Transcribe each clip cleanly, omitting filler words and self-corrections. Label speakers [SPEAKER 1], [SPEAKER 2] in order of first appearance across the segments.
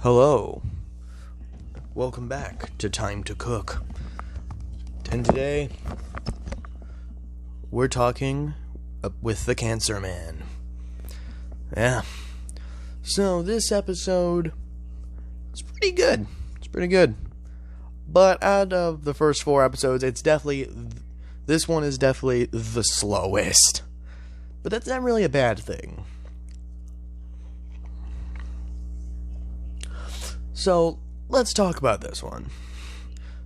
[SPEAKER 1] Hello, welcome back to Time to Cook. And today, we're talking with the Cancer Man. Yeah, so this episode is pretty good. It's pretty good. But out of the first 4 episodes, this one is definitely the slowest. But that's not really a bad thing. So, let's talk about this one.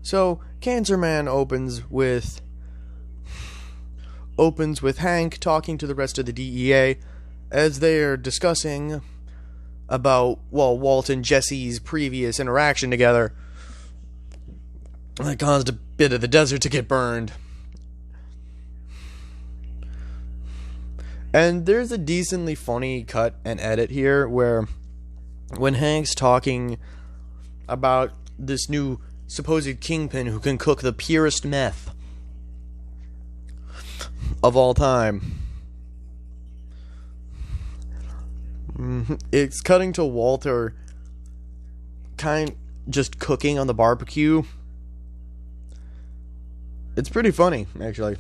[SPEAKER 1] So, Cancer Man opens with Hank talking to the rest of the DEA as they're discussing about, Walt and Jesse's previous interaction together that caused a bit of the desert to get burned. And there's a decently funny cut and edit here where when Hank's talking about this new supposed kingpin who can cook the purest meth of all time, it's cutting to Walter just cooking on the barbecue. It's pretty funny, actually.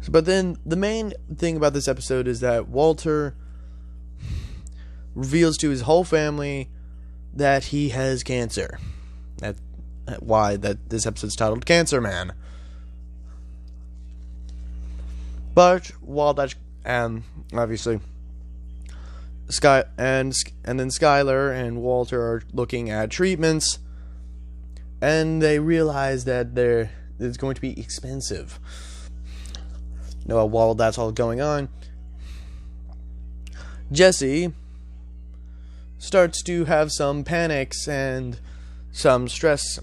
[SPEAKER 1] But then the main thing about this episode is that Walter reveals to his whole family that he has cancer. That's why this episode's titled Cancer Man. But while that's obviously then Skyler and Walter are looking at treatments, and they realize that it's going to be expensive. While that's all going on, Jesse starts to have some panics and some stress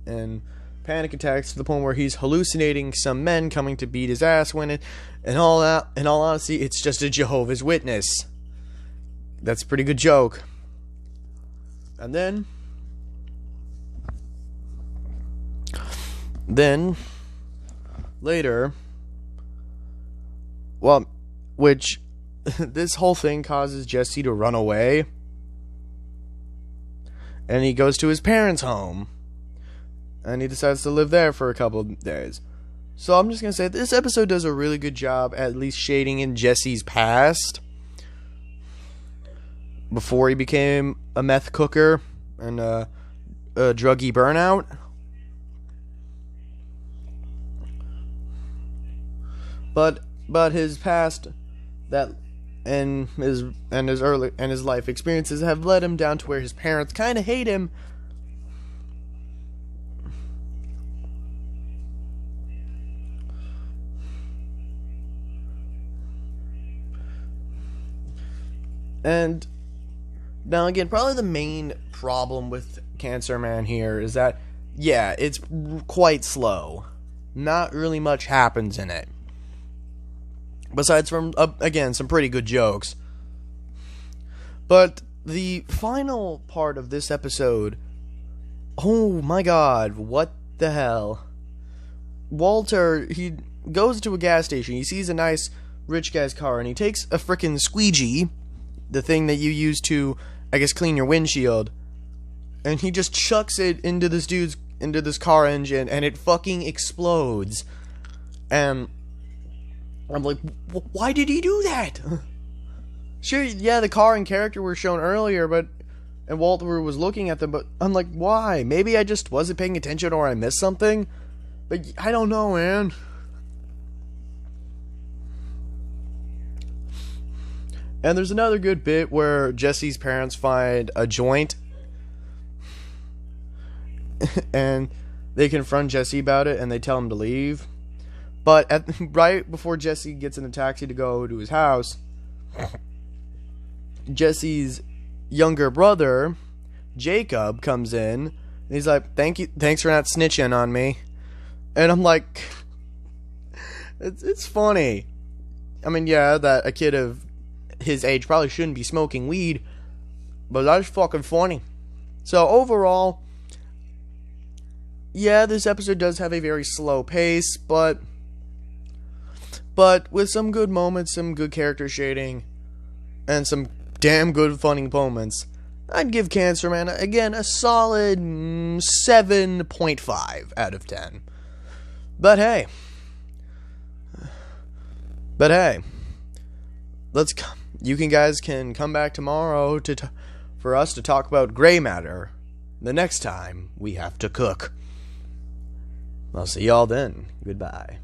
[SPEAKER 1] and panic attacks to the point where he's hallucinating some men coming to beat his ass when in all honesty, it's just a Jehovah's Witness. That's a pretty good joke. And then later, which this whole thing causes Jesse to run away. And he goes to his parents' home. And he decides to live there for a couple of days. So I'm just going to say, this episode does a really good job at least shading in Jesse's past. Before he became a meth cooker and a druggy burnout. But his past and his life experiences have led him down to where his parents kind of hate him. And now again, probably the main problem with Cancer Man here is that, it's quite slow. Not really much happens in it. Besides from, again, some pretty good jokes. But the final part of this episode, oh my god, what the hell. Walter, he goes to a gas station, he sees a nice rich guy's car, and he takes a frickin' squeegee, the thing that you use to, I guess, clean your windshield, and he just chucks it into this car engine, and it fucking explodes. And I'm like, why did he do that? Sure, the car and character were shown earlier, and Walter was looking at them, but I'm like, why? Maybe I just wasn't paying attention or I missed something? But I don't know, man. And there's another good bit where Jesse's parents find a joint and they confront Jesse about it and they tell him to leave. But right before Jesse gets in a taxi to go to his house, Jesse's younger brother, Jacob, comes in, and he's like, thanks for not snitching on me. And I'm like, it's funny. I mean, that a kid of his age probably shouldn't be smoking weed, but that's fucking funny. So overall, this episode does have a very slow pace, but with some good moments, some good character shading, and some damn good funny moments, I'd give Cancer Man, again, a solid 7.5 out of 10. But hey, guys can come back tomorrow for us to talk about gray matter the next time we have to cook. I'll see y'all then. Goodbye.